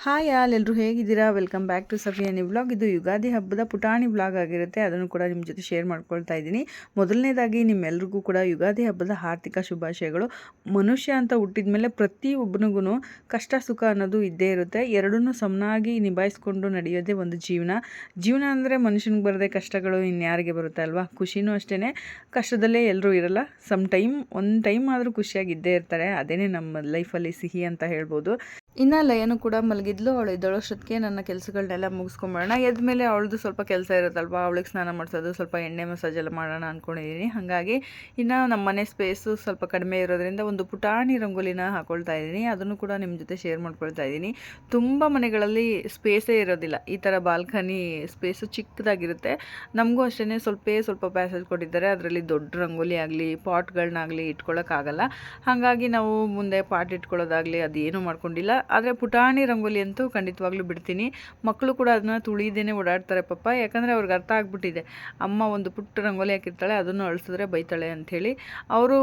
Hi ಎಲ್ಲರೂ ಹೇಗಿದ್ದೀರಾ? Welcome back to Safiyani vlog. ಇದು ಯುಗಾದಿ ಹಬ್ಬದ ಪುಟಾಣಿ ವ್ಲಾಗ್ ಆಗಿರುತ್ತೆ. ಅದನ್ನು ಕೂಡ ನಿಮ್ಮ ಜೊತೆ ಶೇರ್ ಮಾಡ್ಕೊಳ್ತಾ ಇದ್ದೀನಿ. ಮೊದಲನೇದಾಗಿ ನಿಮ್ಮೆಲ್ರಿಗೂ ಕೂಡ ಯುಗಾದಿ ಹಬ್ಬದ ಆರ್ಥಿಕ ಶುಭಾಶಯಗಳು. ಮನುಷ್ಯ ಅಂತ ಹುಟ್ಟಿದ ಮೇಲೆ ಪ್ರತಿಯೊಬ್ಬನಿಗೂ ಕಷ್ಟ ಸುಖ ಅನ್ನೋದು ಇದ್ದೇ ಇರುತ್ತೆ. ಎರಡನ್ನೂ ಸಮನಾಗಿ ನಿಭಾಯಿಸ್ಕೊಂಡು ನಡೆಯೋದೇ ಒಂದು ಜೀವನ. ಜೀವನ ಅಂದರೆ ಮನುಷ್ಯನಿಗೆ ಬರದೆ ಕಷ್ಟಗಳು ಇನ್ಯಾರಿಗೆ ಬರುತ್ತೆ ಅಲ್ವಾ? ಖುಷಿನೂ ಅಷ್ಟೇ, ಕಷ್ಟದಲ್ಲೇ ಎಲ್ಲರೂ ಇರಲ್ಲ. ಒಂದು ಟೈಮ್ ಆದರೂ ಖುಷಿಯಾಗಿದ್ದೇ ಇರ್ತಾರೆ. ಅದೇನೇ ನಮ್ಮ ಲೈಫಲ್ಲಿ ಸಿಹಿ ಅಂತ ಹೇಳ್ಬೋದು. ಇನ್ನು ಲಯನು ಕೂಡ ಮಲಗಿದ್ಲು. ಅವಳು ಎದ್ದೊಳೋಷ್ಟೊತ್ತಿಗೆ ನನ್ನ ಕೆಲಸಗಳನ್ನೆಲ್ಲ ಮುಗಿಸ್ಕೊಂಬಿಡೋಣ. ಎದ್ದ ಮೇಲೆ ಅವಳದು ಸ್ವಲ್ಪ ಕೆಲಸ ಇರುತ್ತಲ್ವ, ಅವಳಿಗೆ ಸ್ನಾನ ಮಾಡಿಸೋದು, ಸ್ವಲ್ಪ ಎಣ್ಣೆ ಮಸಾಜ್ ಎಲ್ಲ ಮಾಡೋಣ ಅಂದ್ಕೊಂಡಿದ್ದೀನಿ. ಹಾಗಾಗಿ ಇನ್ನು ನಮ್ಮ ಮನೆ ಸ್ಪೇಸು ಸ್ವಲ್ಪ ಕಡಿಮೆ ಇರೋದ್ರಿಂದ ಒಂದು ಪುಟಾಣಿ ರಂಗೋಲಿನ ಹಾಕ್ಕೊಳ್ತಾ ಇದ್ದೀನಿ. ಅದನ್ನು ಕೂಡ ನಿಮ್ಮ ಜೊತೆ ಶೇರ್ ಮಾಡ್ಕೊಳ್ತಾ ಇದ್ದೀನಿ. ತುಂಬ ಮನೆಗಳಲ್ಲಿ ಸ್ಪೇಸೇ ಇರೋದಿಲ್ಲ. ಈ ಥರ ಬಾಲ್ಕನಿ ಸ್ಪೇಸು ಚಿಕ್ಕದಾಗಿರುತ್ತೆ. ನಮಗೂ ಅಷ್ಟೇ ಸ್ವಲ್ಪ ಪ್ಯಾಸೇಜ್ ಕೊಟ್ಟಿದ್ದಾರೆ. ಅದರಲ್ಲಿ ದೊಡ್ಡ ರಂಗೋಲಿ ಆಗಲಿ ಪಾಟ್ಗಳನ್ನಾಗಲಿ ಇಟ್ಕೊಳ್ಳೋಕ್ಕಾಗಲ್ಲ. ಹಾಗಾಗಿ ನಾವು ಮುಂದೆ ಪಾಟ್ ಇಟ್ಕೊಳ್ಳೋದಾಗಲಿ ಅದೇನೂ ಮಾಡ್ಕೊಂಡಿಲ್ಲ. ಆದರೆ ಪುಟಾಣಿ ರಂಗೋಲಿ ಅಂತೂ ಖಂಡಿತವಾಗ್ಲೂ ಬಿಡ್ತೀನಿ. ಮಕ್ಕಳು ಕೂಡ ಅದನ್ನ ತುಳಿದೇನೆ ಓಡಾಡ್ತಾರೆ ಪಾಪ. ಯಾಕಂದರೆ ಅವ್ರಿಗೆ ಅರ್ಥ ಆಗ್ಬಿಟ್ಟಿದೆ, ಅಮ್ಮ ಒಂದು ಪುಟ್ಟ ರಂಗೋಲಿ ಹಾಕಿರ್ತಾಳೆ, ಅದನ್ನು ಅಳಿಸಿದ್ರೆ ಬೈತಾಳೆ ಅಂಥೇಳಿ ಅವರು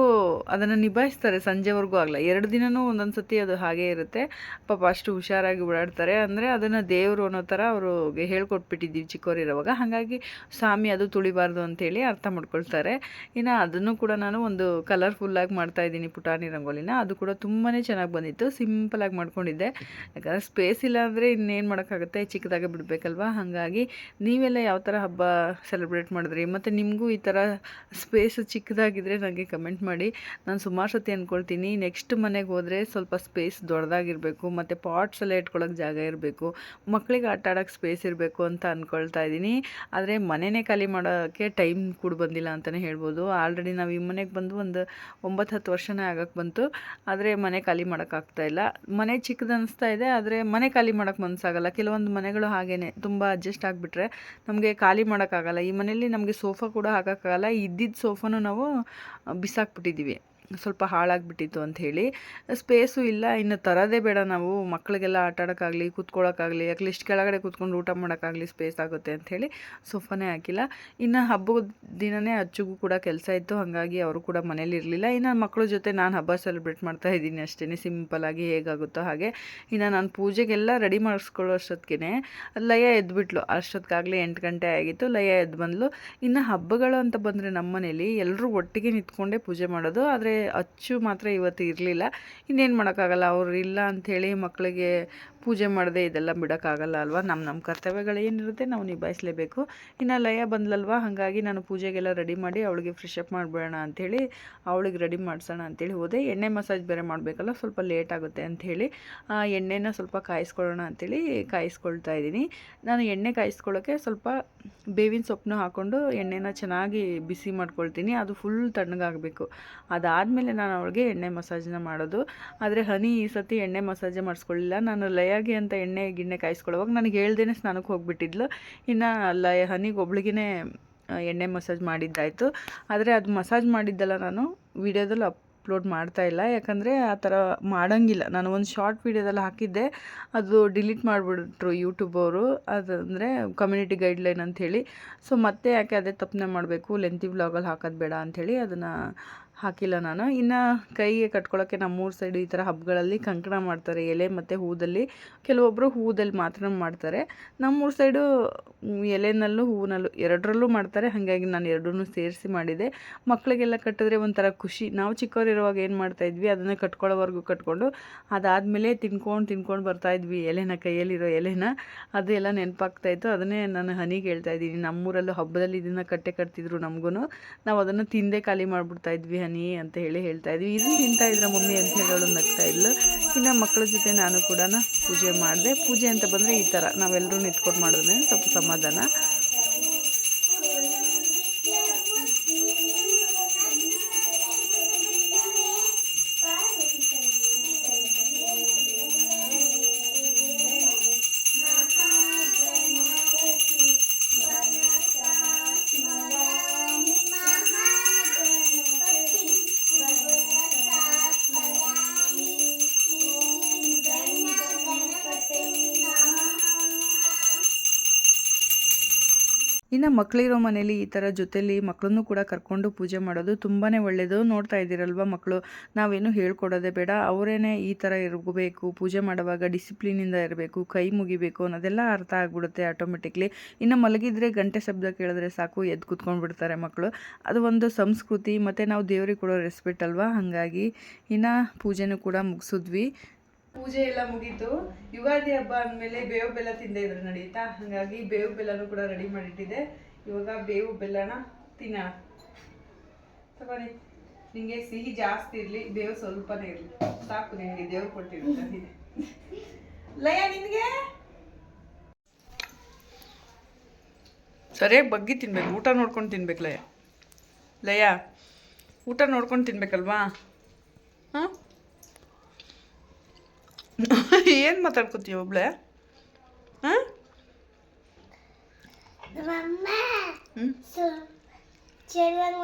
ಅದನ್ನು ನಿಭಾಯಿಸ್ತಾರೆ ಸಂಜೆವರೆಗೂ. ಆಗಲ್ಲ 2 ದಿನವೂ ಒಂದೊಂದು ಸತಿ ಅದು ಹಾಗೇ ಇರುತ್ತೆ ಪಾಪ. ಅಷ್ಟು ಹುಷಾರಾಗಿ ಓಡಾಡ್ತಾರೆ. ಅಂದರೆ ಅದನ್ನು ದೇವರು ಅನ್ನೋ ಥರ ಅವ್ರಿಗೆ ಹೇಳ್ಕೊಟ್ಬಿಟ್ಟಿದ್ದೀವಿ ಚಿಕ್ಕವರಿರೋವಾಗ. ಹಾಗಾಗಿ ಸ್ವಾಮಿ ಅದು ತುಳಿಬಾರ್ದು ಅಂಥೇಳಿ ಅರ್ಥ ಮಾಡ್ಕೊಳ್ತಾರೆ. ಇನ್ನು ಅದನ್ನು ಕೂಡ ನಾನು ಒಂದು ಕಲರ್ಫುಲ್ಲಾಗಿ ಮಾಡ್ತಾಯಿದ್ದೀನಿ ಪುಟಾಣಿ ರಂಗೋಲಿನ. ಅದು ಕೂಡ ತುಂಬಾ ಚೆನ್ನಾಗಿ ಬಂದಿತ್ತು. ಸಿಂಪಲಾಗಿ ಮಾಡ್ಕೊಂಡಿದ್ದೆ. ಯಾಕಂದರೆ ಸ್ಪೇಸ್ ಇಲ್ಲ ಅಂದರೆ ಇನ್ನೇನು ಮಾಡೋಕ್ಕಾಗುತ್ತೆ, ಚಿಕ್ಕದಾಗೆ ಬಿಡಬೇಕಲ್ವ. ಹಾಗಾಗಿ ನೀವೆಲ್ಲ ಯಾವ ಥರ ಹಬ್ಬ ಸೆಲೆಬ್ರೇಟ್ ಮಾಡಿದ್ರಿ, ಮತ್ತು ನಿಮಗೂ ಈ ಥರ ಸ್ಪೇಸ್ ಚಿಕ್ಕದಾಗಿದ್ದರೆ ನನಗೆ ಕಮೆಂಟ್ ಮಾಡಿ. ನಾನು ಸುಮಾರು ಸತಿ ಅಂದ್ಕೊಳ್ತೀನಿ, ನೆಕ್ಸ್ಟ್ ಮನೆಗೆ ಹೋದರೆ ಸ್ವಲ್ಪ ಸ್ಪೇಸ್ ದೊಡ್ಡದಾಗಿರಬೇಕು, ಮತ್ತು ಪಾಟ್ಸ್ ಎಲ್ಲ ಇಟ್ಕೊಳ್ಳೋಕೆ ಜಾಗ ಇರಬೇಕು, ಮಕ್ಕಳಿಗೆ ಆಟ ಆಡೋಕ್ಕೆ ಸ್ಪೇಸ್ ಇರಬೇಕು ಅಂತ ಅಂದ್ಕೊಳ್ತಾ ಇದ್ದೀನಿ. ಆದರೆ ಮನೆಯೇ ಖಾಲಿ ಮಾಡೋಕ್ಕೆ ಟೈಮ್ ಕೂಡ ಬಂದಿಲ್ಲ ಅಂತಲೇ ಹೇಳ್ಬೋದು. ಆಲ್ರೆಡಿ ನಾವು ಈ ಮನೆಗೆ ಬಂದು ಒಂದು 9-10 ವರ್ಷನೇ ಆಗೋಕ್ಕೆ ಬಂತು. ಆದರೆ ಮನೆ ಖಾಲಿ ಮಾಡೋಕ್ಕಾಗ್ತಾಯಿಲ್ಲ. ಮನೆ ಚಿಕ್ಕದು ಅನಿಸ್ತಾ ಇದೆ, ಆದರೆ ಮನೆ ಖಾಲಿ ಮಾಡೋಕ್ಕೆ ಮನಸ್ಸಾಗಲ್ಲ. ಕೆಲವೊಂದು ಮನೆಗಳು ಹಾಗೇ ತುಂಬ ಅಡ್ಜಸ್ಟ್ ಆಗಿಬಿಟ್ರೆ ನಮಗೆ ಖಾಲಿ ಮಾಡೋಕ್ಕಾಗಲ್ಲ. ಈ ಮನೆಯಲ್ಲಿ ನಮಗೆ ಸೋಫಾ ಕೂಡ ಹಾಕೋಕ್ಕಾಗಲ್ಲ. ಇದ್ದಿದ್ದ ಸೋಫಾನು ನಾವು ಬಿಸಾಕ್ಬಿಟ್ಟಿದ್ದೀವಿ, ಸ್ವಲ್ಪ ಹಾಳಾಗಿಬಿಟ್ಟಿತ್ತು ಅಂಥೇಳಿ. ಸ್ಪೇಸು ಇಲ್ಲ, ಇನ್ನು ತರೋದೇ ಬೇಡ ನಾವು. ಮಕ್ಕಳಿಗೆಲ್ಲ ಆಟ ಆಡೋಕ್ಕಾಗಲಿ ಕೂತ್ಕೊಳ್ಳೋಕ್ಕಾಗಲಿ, ಅಟ್ಲೀಸ್ಟ್ ಕೆಳಗಡೆ ಕೂತ್ಕೊಂಡು ಊಟ ಮಾಡೋಕ್ಕಾಗಲಿ ಸ್ಪೇಸ್ ಆಗುತ್ತೆ ಅಂಥೇಳಿ ಸೋಫಾನೇ ಹಾಕಿಲ್ಲ. ಇನ್ನು ಹಬ್ಬದ ದಿನವೇ ಅಚ್ಚುಗೂ ಕೂಡ ಕೆಲಸ ಇತ್ತು, ಹಾಗಾಗಿ ಅವರು ಕೂಡ ಮನೇಲಿ ಇರಲಿಲ್ಲ. ಇನ್ನು ಮಕ್ಕಳ ಜೊತೆ ನಾನು ಹಬ್ಬ ಸೆಲೆಬ್ರೇಟ್ ಮಾಡ್ತಾ ಇದ್ದೀನಿ ಅಷ್ಟೇ, ಸಿಂಪಲಾಗಿ ಹೇಗಾಗುತ್ತೋ ಹಾಗೆ. ಇನ್ನು ನಾನು ಪೂಜೆಗೆಲ್ಲ ರೆಡಿ ಮಾಡಿಸ್ಕೊಳ್ಳೋ ಅಷ್ಟೊತ್ತಿಗೆ ಲಯ ಎದ್ದುಬಿಟ್ಲು. ಅಷ್ಟೊತ್ತಿಗಾಗಲೇ 8 ಗಂಟೆ ಆಗಿತ್ತು. ಲಯ ಎದ್ದು ಬಂದಳು. ಇನ್ನು ಹಬ್ಬಗಳು ಅಂತ ಬಂದರೆ ನಮ್ಮ ಮನೇಲಿ ಎಲ್ಲರೂ ಒಟ್ಟಿಗೆ ನಿಂತ್ಕೊಂಡೇ ಪೂಜೆ ಮಾಡೋದು. ಆದರೆ ಅಚ್ಚು ಮಾತ್ರ ಇವತ್ತು ಇರಲಿಲ್ಲ. ಇನ್ನೇನು ಮಾಡೋಕ್ಕಾಗಲ್ಲ, ಅವರು ಇಲ್ಲ ಅಂಥೇಳಿ ಮಕ್ಕಳಿಗೆ ಪೂಜೆ ಮಾಡದೆ ಇದೆಲ್ಲ ಬಿಡೋಕ್ಕಾಗಲ್ಲ ಅಲ್ವಾ. ನಮ್ಮ ಕರ್ತವ್ಯಗಳು ಏನಿರುತ್ತೆ ನಾವು ನಿಭಾಯಿಸಲೇಬೇಕು. ಇನ್ನು ಲಯ ಬಂದ್ಲಲ್ವ, ಹಾಗಾಗಿ ನಾನು ಪೂಜೆಗೆಲ್ಲ ರೆಡಿ ಮಾಡಿ ಅವಳಿಗೆ ಫ್ರೆಶ್ ಅಪ್ ಮಾಡಿಬಿಡೋಣ ಅಂಥೇಳಿ ಅವಳಿಗೆ ರೆಡಿ ಮಾಡಿಸೋಣ ಅಂಥೇಳಿ ಹೋದೆ. ಎಣ್ಣೆ ಮಸಾಜ್ ಬೇರೆ ಮಾಡಬೇಕಲ್ಲ, ಸ್ವಲ್ಪ ಲೇಟ್ ಆಗುತ್ತೆ ಅಂಥೇಳಿ ಎಣ್ಣೆನ ಸ್ವಲ್ಪ ಕಾಯಿಸ್ಕೊಳ್ಳೋಣ ಅಂಥೇಳಿ ಕಾಯಿಸ್ಕೊಳ್ತಾ ಇದ್ದೀನಿ. ನಾನು ಎಣ್ಣೆ ಕಾಯಿಸ್ಕೊಳ್ಳೋಕ್ಕೆ ಸ್ವಲ್ಪ ಬೇವಿನ ಸೊಪ್ಪನ್ನು ಹಾಕ್ಕೊಂಡು ಎಣ್ಣೆನ ಚೆನ್ನಾಗಿ ಬಿಸಿ ಮಾಡ್ಕೊಳ್ತೀನಿ. ಅದು ಫುಲ್ ತಣ್ಣಗಾಗಬೇಕು. ಅದಾದಮೇಲೆ ನಾನು ಅವಳಿಗೆ ಎಣ್ಣೆ ಮಸಾಜನ್ನ ಮಾಡೋದು. ಆದರೆ ಹನಿ ಈ ಸತಿ ಎಣ್ಣೆ ಮಸಾಜೇ ಮಾಡಿಸ್ಕೊಳ್ಳಿಲ್ಲ. ನಾನು ಲಯಾಗೆ ಅಂತ ಎಣ್ಣೆ ಗಿಣ್ಣೆ ಕಾಯಿಸ್ಕೊಳ್ಳೋವಾಗ ನನಗೆ ಹೇಳ್ದೇ ಸ್ನಾನಕ್ಕೆ ಹೋಗಿಬಿಟ್ಟಿದ್ಲು. ಇನ್ನು ಹನಿಗೆ ಒಬ್ಳಿಗೆ ಎಣ್ಣೆ ಮಸಾಜ್ ಮಾಡಿದ್ದಾಯಿತು. ಆದರೆ ಅದು ಮಸಾಜ್ ಮಾಡಿದ್ದಲ್ಲ, ನಾನು ವಿಡಿಯೋದಲ್ಲಿ ಅಪ್ಲೋಡ್ ಮಾಡ್ತಾಯಿಲ್ಲ. ಯಾಕಂದರೆ ಆ ಥರ ಮಾಡೋಂಗಿಲ್ಲ. ನಾನು ಒಂದು ಶಾರ್ಟ್ ವೀಡಿಯೋದಲ್ಲಿ ಹಾಕಿದ್ದೆ, ಅದು ಡಿಲೀಟ್ ಮಾಡಿಬಿಟ್ರು ಯೂಟ್ಯೂಬ್ ಅವರು. ಅದಂದರೆ ಕಮ್ಯುನಿಟಿ ಗೈಡ್ಲೈನ್ ಅಂಥೇಳಿ. ಸೊ ಮತ್ತೆ ಯಾಕೆ ಅದೇ ತಪ್ಪನೆ ಮಾಡಬೇಕು, ಲೆಂತಿ ವ್ಲಾಗಲ್ಲಿ ಹಾಕೋದು ಬೇಡ ಅಂಥೇಳಿ ಅದನ್ನು ಹಾಕಿಲ್ಲ ನಾನು. ಇನ್ನು ಕೈಗೆ ಕಟ್ಕೊಳ್ಳೋಕ್ಕೆ ನಮ್ಮೂರ ಸೈಡು ಈ ಥರ ಹಬ್ಬಗಳಲ್ಲಿ ಕಂಕಣ ಮಾಡ್ತಾರೆ, ಎಲೆ ಮತ್ತು ಹೂದಲ್ಲಿ. ಕೆಲವೊಬ್ಬರು ಹೂದಲ್ಲಿ ಮಾತ್ರ ಮಾಡ್ತಾರೆ. ನಮ್ಮೂರ ಸೈಡು ಎಲೆನಲ್ಲೂ ಹೂವಿನಲ್ಲೂ ಎರಡರಲ್ಲೂ ಮಾಡ್ತಾರೆ. ಹಾಗಾಗಿ ನಾನು ಎರಡನ್ನೂ ಸೇರಿಸಿ ಮಾಡಿದೆ. ಮಕ್ಕಳಿಗೆಲ್ಲ ಕಟ್ಟಿದ್ರೆ ಒಂಥರ ಖುಷಿ. ನಾವು ಚಿಕ್ಕವರಿರುವಾಗ ಏನು ಮಾಡ್ತಾಯಿದ್ವಿ, ಅದನ್ನು ಕಟ್ಕೊಳ್ಳೋವರೆಗೂ ಕಟ್ಕೊಂಡು ಅದಾದಮೇಲೆ ತಿನ್ಕೊಂಡು ಬರ್ತಾಯಿದ್ವಿ ಎಲೆನ, ಕೈಯಲ್ಲಿರೋ ಎಲೆನ. ಅದು ಎಲ್ಲ ನೆನಪಾಗ್ತಾಯಿತ್ತು. ಅದನ್ನೇ ನಾನು ಹನಿಗೆ ಹೇಳ್ತಾಯಿದ್ದೀನಿ. ನಮ್ಮೂರಲ್ಲೂ ಹಬ್ಬದಲ್ಲಿ ಇದನ್ನು ಕಟ್ತಿದ್ರು ನಮಗೂ. ನಾವು ಅದನ್ನು ತಿಂದೇ ಖಾಲಿ ಮಾಡಿಬಿಡ್ತಾಯಿದ್ವಿ ಹನಿ ಅಂತ ಹೇಳ್ತಾಯಿದ್ವಿ. ಇದನ್ನು ತಿಂತಾಯಿದ್ರ ಮಮ್ಮಿ ಅಂತ ಹೇಳೋಳು ನಗ್ತಾ ಇದ್ಲು. ಇನ್ನು ಮಕ್ಕಳ ಜೊತೆ ನಾನು ಕೂಡ ಪೂಜೆ ಮಾಡಿದೆ. ಪೂಜೆ ಅಂತ ಬಂದರೆ ಈ ಥರ ನಾವೆಲ್ಲರೂ ನಿಂತ್ಕೊಂಡು ಮಾಡಿದ್ರೆ ಸ್ವಲ್ಪ ಸಮಾಧಾನ. ಇನ್ನು ಮಕ್ಕಳಿರೋ ಮನೇಲಿ ಈ ಥರ ಜೊತೆಲಿ ಮಕ್ಕಳನ್ನು ಕೂಡ ಕರ್ಕೊಂಡು ಪೂಜೆ ಮಾಡೋದು ತುಂಬಾ ಒಳ್ಳೆಯದು. ನೋಡ್ತಾ ಇದ್ದೀರಲ್ವ ಮಕ್ಕಳು, ನಾವೇನು ಹೇಳ್ಕೊಡೋದೇ ಬೇಡ, ಅವರೇನೆ ಈ ಥರ ಇರಬೇಕು, ಪೂಜೆ ಮಾಡುವಾಗ ಡಿಸಿಪ್ಲಿನಿಂದ ಇರಬೇಕು, ಕೈ ಮುಗಿಬೇಕು ಅನ್ನೋದೆಲ್ಲ ಅರ್ಥ ಆಗ್ಬಿಡುತ್ತೆ ಆಟೋಮೆಟಿಕ್ಲಿ. ಇನ್ನು ಮಲಗಿದ್ರೆ ಗಂಟೆ ಶಬ್ದ ಕೇಳಿದ್ರೆ ಸಾಕು ಎದ್ದು ಕೂತ್ಕೊಂಡು ಬಿಡ್ತಾರೆ ಮಕ್ಕಳು. ಅದು ಒಂದು ಸಂಸ್ಕೃತಿ, ಮತ್ತು ನಾವು ದೇವ್ರಿಗೆ ಕೊಡೋ ರೆಸ್ಪೆಕ್ಟ್ ಅಲ್ವಾ. ಹಾಗಾಗಿ ಇನ್ನು ಪೂಜೆನೂ ಕೂಡ ಮುಗಿಸಿದ್ವಿ. ಪೂಜೆ ಎಲ್ಲ ಮುಗೀತು. ಯುಗಾದಿ ಹಬ್ಬ ಅಂದಮೇಲೆ ಬೇವು ಬೆಲ್ಲ ತಿಂದೇ ಇದ್ರೆ ನಡೀತಾ, ಹಾಗಾಗಿ ಬೇವು ಬೆಲ್ಲನೂ ಕೂಡ ರೆಡಿ ಮಾಡಿಟ್ಟಿದೆ. ಇವಾಗ ಬೇವು ಬೆಲ್ಲನ ತಿನ್ನೋಣ. ತಗೊಳ್ಳಿ, ನಿಮಗೆ ಸಿಹಿ ಜಾಸ್ತಿ ಇರಲಿ, ಬೇವು ಸ್ವಲ್ಪನೇ ಇರಲಿ, ಸಾಕು ನಿಮಗೆ ದೇವ್ರು ಕೊಟ್ಟಿರುತ್ತೆ. ಲಯ ನಿನಗೆ ಸರಿಯಾಗಿ ಬಗ್ಗಿ ತಿನ್ಬೇಕು, ಊಟ ನೋಡ್ಕೊಂಡು ತಿನ್ಬೇಕು. ಲಯ ಊಟ ನೋಡ್ಕೊಂಡು ತಿನ್ಬೇಕಲ್ವಾ? ಹಾಂ, ಏನು ಮಾತಾಡ್ಕೊತೀಯ ಒಬ್ಳೆ? ಹಾಂ,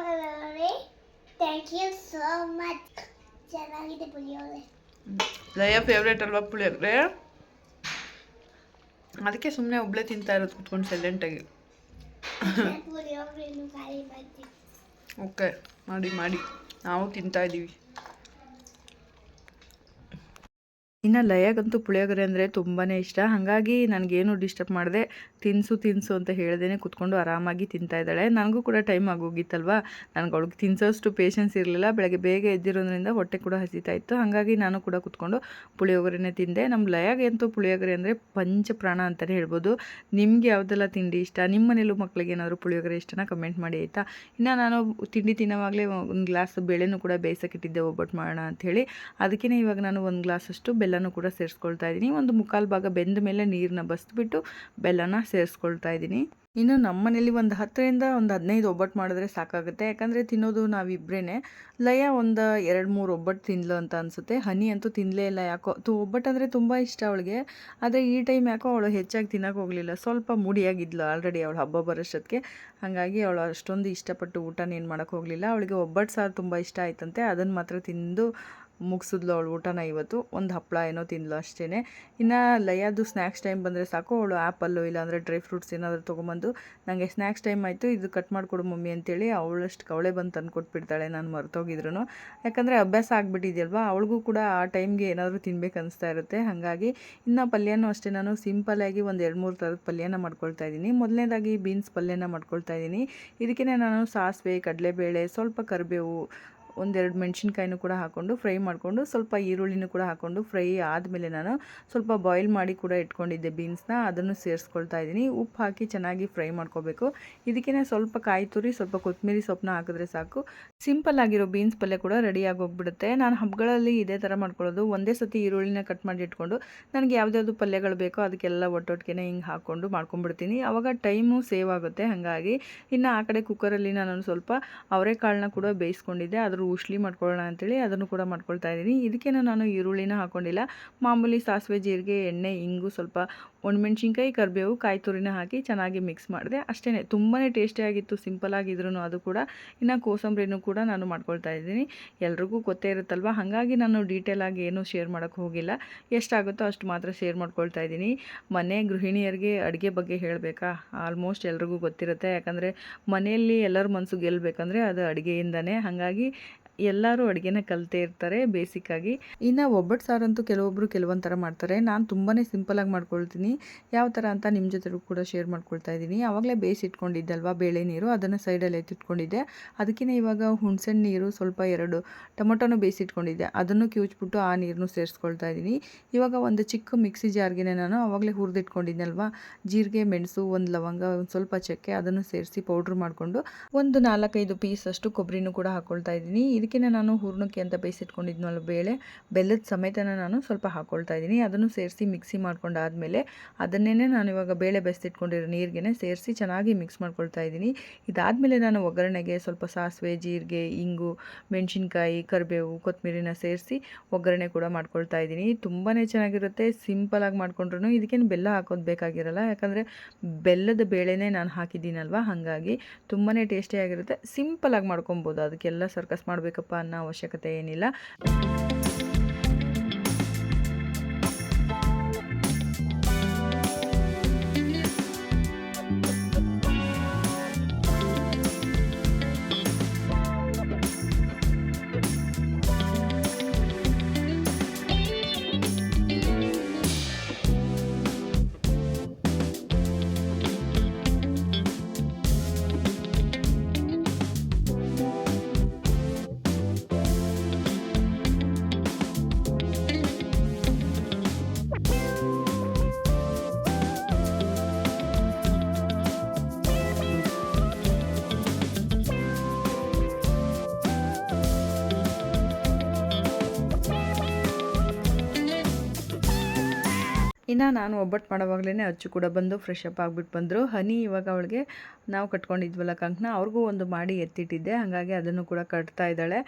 ಲಯ ಫೇವ್ರೇಟ್ ಅಲ್ವಾ ಪುಳಿಯೋಗರೆ? ಅದಕ್ಕೆ ಸುಮ್ಮನೆ ಒಬ್ಳೆ ತಿಂತಾ ಇರೋದು ಕುತ್ಕೊಂಡು ಸೈಲೆಂಟಾಗಿ. ಓಕೆ, ಮಾಡಿ ಮಾಡಿ, ನಾವು ತಿಂತಾ ಇದ್ದೀವಿ. ಇನ್ನು ಲಯಗಂತೂ ಪುಳಿಯೋಗರೆ ಅಂದರೆ ತುಂಬಾ ಇಷ್ಟ. ಹಾಗಾಗಿ ನನಗೇನು ಡಿಸ್ಟರ್ಬ್ ಮಾಡಿದೆ, ತಿನ್ಸು ಅಂತ ಹೇಳ್ದೇ ಕುತ್ಕೊಂಡು ಆರಾಮಾಗಿ ತಿಂತಾ ಇದ್ದಾಳೆ. ನನಗೂ ಕೂಡ ಟೈಮ್ ಆಗೋಗಿತ್ತಲ್ವ, ನನಗೆ ಅವಳಿಗೆ ತಿನ್ಸೋಷ್ಟು ಪೇಷನ್ಸ್ ಇರಲಿಲ್ಲ. ಬೆಳಗ್ಗೆ ಬೇಗ ಎದ್ದಿರೋದ್ರಿಂದ ಹೊಟ್ಟೆ ಕೂಡ ಹಸಿತಾ ಇತ್ತು. ಹಾಗಾಗಿ ನಾನು ಕೂಡ ಕುತ್ಕೊಂಡು ಪುಳಿಯೋಗರೆನೇ ತಿಂದೆ. ನಮ್ಮ ಲಯಗೆ ಅಂತೂ ಪುಳಿಯೋಗರೆ ಅಂದರೆ ಪಂಚಪ್ರಾಣ ಅಂತಲೇ ಹೇಳ್ಬೋದು. ನಿಮ್ಗೆ ಯಾವುದೆಲ್ಲ ತಿಂಡಿ ಇಷ್ಟ? ನಿಮ್ಮ ಮನೇಲೂ ಮಕ್ಕಳಿಗೆ ಏನಾದರೂ ಪುಳಿಯೋಗರೆ ಇಷ್ಟನ ಕಮೆಂಟ್ ಮಾಡಿ ಆಯಿತಾ. ಇನ್ನು ನಾನು ತಿಂಡಿ ತಿನ್ನೋವಾಗಲೇ ಒಂದು ಗ್ಲಾಸ್ ಬೇಳೆನೂ ಕೂಡ ಬೇಯಿಸೋಕ್ಕಿಟ್ಟಿದ್ದೆ ಒಬ್ಬಟ್ಟು ಮಾಡೋಣ ಅಂಥೇಳಿ. ಅದಕ್ಕೇ ಇವಾಗ ನಾನು ಒಂದು ಗ್ಲಾಸಷ್ಟು ಬೆಲ್ಲನೂ ಕೂಡ ಸೇರಿಸ್ಕೊಳ್ತಾ ಇದ್ದೀನಿ. ಒಂದು ಮುಕ್ಕಾಲು ಭಾಗ ಬೆಂದ ಮೇಲೆ ನೀರನ್ನ ಬಸ್ಬಿಟ್ಟು ಬೆಲ್ಲನ ಸೇರಿಸ್ಕೊಳ್ತಾ ಇದ್ದೀನಿ. ಇನ್ನು ನಮ್ಮ ಮನೇಲಿ ಒಂದು 10ರಿಂದ 15 ಒಬ್ಬಟ್ಟು ಮಾಡಿದ್ರೆ ಸಾಕಾಗುತ್ತೆ. ಯಾಕಂದರೆ ತಿನ್ನೋದು ನಾವಿಬ್ಬರೇ. ಲಯ ಒಂದು 2-3 ಒಬ್ಬಟ್ಟು ತಿನ್ಲು ಅಂತ ಅನಿಸುತ್ತೆ. ಹನಿ ಅಂತೂ ತಿನ್ನಲೇ ಇಲ್ಲ ಯಾಕೋ. ಒಬ್ಬಟ್ಟು ಅಂದರೆ ತುಂಬ ಇಷ್ಟ ಅವಳಿಗೆ. ಆದರೆ ಈ ಟೈಮ್ ಯಾಕೋ ಅವಳು ಹೆಚ್ಚಾಗಿ ತಿನ್ನೋಕೆ ಹೋಗಲಿಲ್ಲ. ಸ್ವಲ್ಪ ಮೂಡಿಯಾಗಿದ್ಲು ಆಲ್ರೆಡಿ ಅವಳು ಹಬ್ಬ ಬರೋಷ್ಟೊತ್ತಿಗೆ. ಹಾಗಾಗಿ ಅವಳು ಅಷ್ಟೊಂದು ಇಷ್ಟಪಟ್ಟು ಊಟನ ಏನು ಮಾಡೋಕ್ಕೆ ಹೋಗಲಿಲ್ಲ. ಅವಳಿಗೆ ಒಬ್ಬಟ್ಟು ಸಾರು ತುಂಬ ಇಷ್ಟ ಆಯ್ತಂತೆ, ಅದನ್ನು ಮಾತ್ರ ತಿಂದು ಮುಗಿಸಿದ್ಲು ಅವಳು ಊಟನ ಇವತ್ತು. ಒಂದು ಹಪ್ಪಳ ಏನೋ ತಿಂದ್ಲು ಅಷ್ಟೇ. ಇನ್ನು ಲಯದು ಸ್ನ್ಯಾಕ್ಸ್ ಟೈಮ್ ಬಂದರೆ ಸಾಕು, ಅವಳು ಆ್ಯಪಲ್ಲು ಇಲ್ಲಾಂದರೆ ಡ್ರೈ ಫ್ರೂಟ್ಸ್ ಏನಾದರೂ ತೊಗೊಂಬಂದು ನನಗೆ ಸ್ನ್ಯಾಕ್ಸ್ ಟೈಮ್ ಆಯಿತು, ಇದು ಕಟ್ ಮಾಡಿಕೊಡು ಮಮ್ಮಿ ಅಂತೇಳಿ ಅವಳಷ್ಟು ಅವಳೇ ಬಂದು ತಂದು ಕೊಟ್ಬಿಡ್ತಾಳೆ, ನಾನು ಮರ್ತೋಗಿದ್ರು. ಯಾಕಂದರೆ ಅಭ್ಯಾಸ ಆಗಿಬಿಟ್ಟಿದೆಯಲ್ವಾ, ಅವಳಿಗೂ ಕೂಡ ಆ ಟೈಮ್ಗೆ ಏನಾದರೂ ತಿನ್ಬೇಕು ಅನಿಸ್ತಾ ಇರುತ್ತೆ. ಹಾಗಾಗಿ ಇನ್ನು ಪಲ್ಯನೂ ಅಷ್ಟೇ, ನಾನು ಸಿಂಪಲ್ಲಾಗಿ ಒಂದು 2-3 ಥರದ ಪಲ್ಯನ ಮಾಡ್ಕೊಳ್ತಾ ಇದ್ದೀನಿ. ಮೊದಲನೇದಾಗಿ ಬೀನ್ಸ್ ಪಲ್ಯನ ಮಾಡ್ಕೊಳ್ತಾ ಇದ್ದೀನಿ. ಇದಕ್ಕೆ ನಾನು ಸಾಸಿವೆ, ಕಡಲೆಬೇಳೆ, ಸ್ವಲ್ಪ ಕರಿಬೇವು, 1-2 ಮೆಣಸಿನ್ಕಾಯಿನೂ ಕೂಡ ಹಾಕ್ಕೊಂಡು ಫ್ರೈ ಮಾಡಿಕೊಂಡು, ಸ್ವಲ್ಪ ಈರುಳ್ಳಿನೂ ಕೂಡ ಹಾಕ್ಕೊಂಡು ಫ್ರೈ ಆದಮೇಲೆ ನಾನು ಸ್ವಲ್ಪ ಬಾಯ್ಲ್ ಮಾಡಿ ಕೂಡ ಇಟ್ಕೊಂಡಿದ್ದೆ ಬೀನ್ಸ್ನ, ಅದನ್ನು ಸೇರಿಸ್ಕೊಳ್ತಾ ಇದ್ದೀನಿ. ಉಪ್ಪು ಹಾಕಿ ಚೆನ್ನಾಗಿ ಫ್ರೈ ಮಾಡ್ಕೋಬೇಕು. ಇದಕ್ಕೇ ಸ್ವಲ್ಪ ಕಾಯಿ ತುರಿ, ಸ್ವಲ್ಪ ಕೊತ್ತಂಬರಿ ಸೊಪ್ಪನ್ನ ಹಾಕಿದ್ರೆ ಸಾಕು, ಸಿಂಪಲ್ ಆಗಿರೋ ಬೀನ್ಸ್ ಪಲ್ಯ ಕೂಡ ರೆಡಿಯಾಗಿ ಹೋಗ್ಬಿಡುತ್ತೆ. ನಾನು ಹಬ್ಬಗಳಲ್ಲಿ ಇದೇ ಥರ ಮಾಡ್ಕೊಳ್ಳೋದು. ಒಂದೇ ಸತಿ ಈರುಳ್ಳಿನ ಕಟ್ ಮಾಡಿ ಇಟ್ಕೊಂಡು ನನಗೆ ಯಾವುದ್ಯಾವುದು ಪಲ್ಯಗಳು ಬೇಕೋ ಅದಕ್ಕೆಲ್ಲ ಒಟ್ಟೊಟ್ಟಿಗೆ ಹಿಂಗೆ ಹಾಕ್ಕೊಂಡು ಮಾಡ್ಕೊಂಡ್ಬಿಡ್ತೀನಿ. ಆವಾಗ ಟೈಮು ಸೇವ್ ಆಗುತ್ತೆ. ಹಾಗಾಗಿ ಇನ್ನು ಆ ಕಡೆ ಕುಕ್ಕರಲ್ಲಿ ನಾನು ಸ್ವಲ್ಪ ಅವರೆಕಾಳನ್ನ ಕೂಡ ಬೇಯಿಸ್ಕೊಂಡಿದ್ದೆ, ಅದ್ರ ಉಸ್ಲಿ ಮಾಡ್ಕೊಳ್ಳೋಣ ಅಂತೇಳಿ ಅದನ್ನು ಕೂಡ ಮಾಡ್ಕೊಳ್ತಾ ಇದ್ದೀನಿ. ಇದಕ್ಕೆ ನಾನು ಈರುಳ್ಳಿನ ಹಾಕ್ಕೊಂಡಿಲ್ಲ, ಮಾಮೂಲಿ ಸಾಸಿವೆ, ಜೀರಿಗೆ, ಎಣ್ಣೆ, ಇಂಗು, ಸ್ವಲ್ಪ ಒಣಮೆಣ್ಸಿನ್ಕಾಯಿ, ಕರಿಬೇವು, ಕಾಯಿ ತುರಿನ ಹಾಕಿ ಚೆನ್ನಾಗಿ ಮಿಕ್ಸ್ ಮಾಡಿದೆ ಅಷ್ಟೇ. ತುಂಬಾ ಟೇಸ್ಟಿಯಾಗಿತ್ತು, ಸಿಂಪಲ್ ಆಗಿದ್ರು ಅದು ಕೂಡ. ಇನ್ನು ಕೋಸಂಬರಿನೂ ಕೂಡ ನಾನು ಮಾಡ್ಕೊಳ್ತಾ ಇದ್ದೀನಿ. ಎಲ್ರಿಗೂ ಗೊತ್ತೇ ಇರುತ್ತಲ್ವ, ಹಾಗಾಗಿ ನಾನು ಡೀಟೇಲಾಗಿ ಏನೂ ಶೇರ್ ಮಾಡೋಕ್ಕೆ ಹೋಗಿಲ್ಲ. ಎಷ್ಟಾಗುತ್ತೋ ಅಷ್ಟು ಮಾತ್ರ ಶೇರ್ ಮಾಡ್ಕೊಳ್ತಾ ಇದ್ದೀನಿ. ಮನೆ ಗೃಹಿಣಿಯರಿಗೆ ಅಡುಗೆ ಬಗ್ಗೆ ಹೇಳಬೇಕಾ? ಆಲ್ಮೋಸ್ಟ್ ಎಲ್ರಿಗೂ ಗೊತ್ತಿರುತ್ತೆ. ಯಾಕಂದರೆ ಮನೆಯಲ್ಲಿ ಎಲ್ಲರ ಮನಸ್ಸು ಗೆಲ್ಲಬೇಕಂದ್ರೆ ಅದು ಅಡುಗೆಯಿಂದನೇ. ಹಾಗಾಗಿ ಎಲ್ಲರೂ ಅಡುಗೆನ ಕಲಿತೇ ಇರ್ತಾರೆ ಬೇಸಿಕ್ಕಾಗಿ. ಇನ್ನು ಒಬ್ಬಟ್ಟು ಸಾರಂತೂ ಕೆಲವೊಬ್ಬರು ಕೆಲವೊಂದು ಥರ ಮಾಡ್ತಾರೆ. ನಾನು ತುಂಬಾ ಸಿಂಪಲಾಗಿ ಮಾಡ್ಕೊಳ್ತೀನಿ. ಯಾವ ಥರ ಅಂತ ನಿಮ್ಮ ಜೊತೆ ಕೂಡ ಶೇರ್ ಮಾಡ್ಕೊಳ್ತಾ ಇದ್ದೀನಿ. ಆವಾಗಲೇ ಬೇಯಿಸಿಟ್ಕೊಂಡಿದ್ದಲ್ವ ಬೇಳೆ ನೀರು, ಅದನ್ನು ಸೈಡಲ್ಲಿ ಎತ್ತಿಟ್ಕೊಂಡಿದ್ದೆ. ಅದಕ್ಕಿಂತ ಇವಾಗ ಹುಣಸೆಹಣ್ಣು ನೀರು, ಸ್ವಲ್ಪ 2 ಟೊಮೊಟೊನೂ ಬೇಯಿಸಿಟ್ಕೊಂಡಿದ್ದೆ, ಅದನ್ನು ಕಿವುಚ್ಬಿಟ್ಟು ಆ ನೀರನ್ನು ಸೇರಿಸ್ಕೊಳ್ತಾ ಇದ್ದೀನಿ. ಇವಾಗ ಒಂದು ಚಿಕ್ಕ ಮಿಕ್ಸಿ ಜಾರ್ಗೆ ನಾನು ಆವಾಗಲೇ ಹುರಿದಿಟ್ಕೊಂಡಿದ್ದಲ್ವ ಜೀರಿಗೆ, ಮೆಣಸು, 1 ಲವಂಗ, ಒಂದು ಸ್ವಲ್ಪ ಚಕ್ಕೆ, ಅದನ್ನು ಸೇರಿಸಿ ಪೌಡ್ರ್ ಮಾಡಿಕೊಂಡು ಒಂದು 4-5 ಪೀಸ್ ಅಷ್ಟು ಕೊಬ್ಬರಿನೂ ಕೂಡ ಹಾಕ್ಕೊಳ್ತಾ ಇದ್ದೀನಿ. ಇದಕ್ಕೆ ನಾನು ಹೂರ್ಣಕ್ಕೆ ಅಂತ ಬೇಯಿಸಿಟ್ಕೊಂಡಿದ್ನಲ್ಲ ಬೇಳೆ, ಬೆಲ್ಲದ ಸಮೇತನ ನಾನು ಸ್ವಲ್ಪ ಹಾಕ್ಕೊಳ್ತಾ ಇದ್ದೀನಿ. ಅದನ್ನು ಸೇರಿಸಿ ಮಿಕ್ಸಿ ಮಾಡ್ಕೊಂಡಾದಮೇಲೆ ಅದನ್ನೇ ನಾನು ಇವಾಗ ಬೇಳೆ ಬೇಯಿಸಿಟ್ಕೊಂಡಿರೋ ನೀರಿಗೆ ಸೇರಿಸಿ ಚೆನ್ನಾಗಿ ಮಿಕ್ಸ್ ಮಾಡ್ಕೊಳ್ತಾ ಇದ್ದೀನಿ. ಇದಾದಮೇಲೆ ನಾನು ಒಗ್ಗರಣೆಗೆ ಸ್ವಲ್ಪ ಸಾಸಿವೆ, ಜೀರಿಗೆ, ಇಂಗು, ಮೆಣಸಿನ್ಕಾಯಿ, ಕರಿಬೇವು, ಕೊತ್ತಂಬರಿನ ಸೇರಿಸಿ ಒಗ್ಗರಣೆ ಕೂಡ ಮಾಡ್ಕೊಳ್ತಾ ಇದ್ದೀನಿ. ತುಂಬಾ ಚೆನ್ನಾಗಿರುತ್ತೆ. ಸಿಂಪಲಾಗಿ ಮಾಡ್ಕೊಂಡ್ರು ಇದಕ್ಕೇನು ಬೆಲ್ಲ ಹಾಕೋದು ಬೇಕಾಗಿರಲ್ಲ, ಯಾಕಂದರೆ ಬೆಲ್ಲದ ಬೇಳೆನೇ ನಾನು ಹಾಕಿದ್ದೀನಲ್ವ, ಹಾಗಾಗಿ ತುಂಬಾ ಟೇಸ್ಟಿಯಾಗಿರುತ್ತೆ. ಸಿಂಪಲಾಗಿ ಮಾಡ್ಕೊಬೋದು, ಅದಕ್ಕೆಲ್ಲ ಸರ್ಕಸ್ ಮಾಡಬೇಕಪ್ಪ ಅನ್ನೋ ಅವಶ್ಯಕತೆ ಏನಿಲ್ಲ. ಇನ್ನು ನಾನು ಒಬ್ಬಟ್ಟು ಮಾಡೋವಾಗಲೇ ಅಚ್ಚು ಕೂಡ ಬಂದು ಫ್ರೆಶ್ ಅಪ್ ಆಗಿಬಿಟ್ಟು ಬಂದರು. ಹನಿ ಇವಾಗ ಅವಳಿಗೆ ನಾವು ಕಟ್ಕೊಂಡಿದ್ವಲ್ಲ ಕಂಕಣ, ಅವ್ರಿಗೂ ಒಂದು ಮಾಡಿ ಎತ್ತಿಟ್ಟಿದ್ದೆ, ಹಾಗಾಗಿ ಅದನ್ನು ಕೂಡ ಕಟ್ತಾ ಇದ್ದಾಳೆ.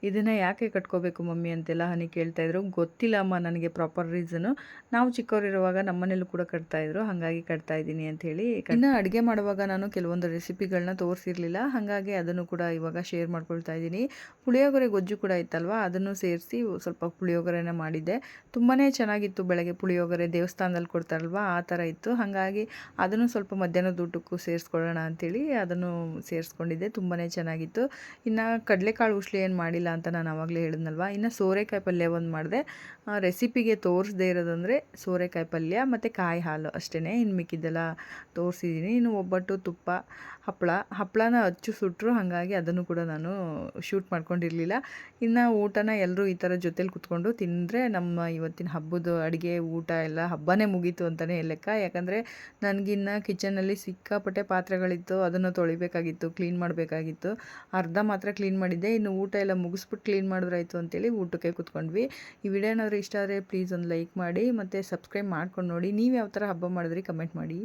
ಇದನ್ನು ಯಾಕೆ ಕಟ್ಕೋಬೇಕು ಮಮ್ಮಿ ಅಂತೆಲ್ಲ ಹನಿ ಕೇಳ್ತಾಯಿದ್ರು. ಗೊತ್ತಿಲ್ಲ ಅಮ್ಮ ನನಗೆ ಪ್ರಾಪರ್ ರೀಸನು. ನಾವು ಚಿಕ್ಕವರಿರುವಾಗ ನಮ್ಮನೇಲೂ ಕೂಡ ಕಟ್ತಾಯಿದ್ರು, ಹಾಗಾಗಿ ಕಟ್ತಾ ಇದ್ದೀನಿ ಅಂಥೇಳಿ. ಇನ್ನು ಅಡುಗೆ ಮಾಡುವಾಗ ನಾನು ಕೆಲವೊಂದು ರೆಸಿಪಿಗಳನ್ನ ತೋರಿಸಿರಲಿಲ್ಲ, ಹಾಗಾಗಿ ಅದನ್ನು ಕೂಡ ಇವಾಗ ಶೇರ್ ಮಾಡ್ಕೊಳ್ತಾ ಇದ್ದೀನಿ. ಪುಳಿಯೋಗರೆ ಗೊಜ್ಜು ಕೂಡ ಇತ್ತಲ್ವ, ಅದನ್ನು ಸೇರಿಸಿ ಸ್ವಲ್ಪ ಪುಳಿಯೋಗರೆನ ಮಾಡಿದ್ದೆ. ತುಂಬಾ ಚೆನ್ನಾಗಿತ್ತು. ಬೆಳಗ್ಗೆ ಪುಳಿಯೋಗರೆ ದೇವಸ್ಥಾನದಲ್ಲಿ ಕೊಡ್ತಾರಲ್ವ, ಆ ಥರ ಇತ್ತು. ಹಾಗಾಗಿ ಅದನ್ನು ಸ್ವಲ್ಪ ಮಧ್ಯಾಹ್ನದ ಊಟಕ್ಕೂ ಸೇರಿಸ್ಕೊಳ್ಳೋಣ ಅಂಥೇಳಿ ಅದನ್ನು ಸೇರಿಸ್ಕೊಂಡಿದ್ದೆ. ತುಂಬಾ ಚೆನ್ನಾಗಿತ್ತು. ಇನ್ನು ಕಡಲೆಕಾಳು ಉಸ್ಲಿ ಏನು ಮಾಡಿಲ್ಲ ಅಂತ ನಾನು ಆವಾಗಲೇ ಹೇಳಿದ್ನಲ್ವ. ಇನ್ನು ಸೋರೆಕಾಯಿ ಪಲ್ಯ ಒಂದು ಮಾಡಿದೆ. ರೆಸಿಪಿಗೆ ತೋರಿಸದೇ ಇರೋದಂದರೆ ಸೋರೆಕಾಯಿ ಪಲ್ಯ ಮತ್ತು ಕಾಯಿ ಹಾಲು ಅಷ್ಟೇ. ಇನ್ನು ಮಿಕ್ಕಿದ್ದೆಲ್ಲ ತೋರಿಸಿದ್ದೀನಿ. ಇನ್ನು ಒಬ್ಬಟ್ಟು, ತುಪ್ಪ, ಹಪ್ಪಳನ ಅಚ್ಚು ಸುಟ್ಟರು, ಹಾಗಾಗಿ ಅದನ್ನು ಕೂಡ ನಾನು ಶೂಟ್ ಮಾಡ್ಕೊಂಡಿರಲಿಲ್ಲ. ಇನ್ನು ಊಟನ ಎಲ್ಲರೂ ಈ ಥರ ಜೊತೇಲಿ ಕುತ್ಕೊಂಡು ತಿಂದರೆ ನಮ್ಮ ಇವತ್ತಿನ ಹಬ್ಬದ ಅಡುಗೆ ಊಟ ಎಲ್ಲ ಹಬ್ಬನೇ ಮುಗೀತು ಅಂತಲೇ ಲೆಕ್ಕ. ಯಾಕಂದರೆ ನನಗಿನ್ನು ಕಿಚನಲ್ಲಿ ಸಿಕ್ಕಾಪಟ್ಟೆ ಪಾತ್ರೆಗಳಿತ್ತು, ಅದನ್ನು ತೊಳಿಬೇಕಾಗಿತ್ತು, ಕ್ಲೀನ್ ಮಾಡಬೇಕಾಗಿತ್ತು. ಅರ್ಧ ಮಾತ್ರ ಕ್ಲೀನ್ ಮಾಡಿದ್ದೆ, ಇನ್ನು ಊಟ ಎಲ್ಲ ಮುಗಿಸ್ಬಿಟ್ಟು ಕ್ಲೀನ್ ಮಾಡಿದ್ರಾಯ್ತು ಅಂತೇಳಿ ಊಟಕ್ಕೆ ಕೂತ್ಕೊಂಡ್ವಿ. ಈ ವಿಡಿಯೋ ಏನಾದರೂ ಇಷ್ಟ ಆದರೆ ಪ್ಲೀಸ್ ಒಂದು ಲೈಕ್ ಮಾಡಿ ಮತ್ತು ಸಬ್ಸ್ಕ್ರೈಬ್ ಮಾಡ್ಕೊಂಡು ನೋಡಿ. ನೀವು ಯಾವ ಥರ ಹಬ್ಬ ಮಾಡಿದ್ರಿ ಕಮೆಂಟ್ ಮಾಡಿ.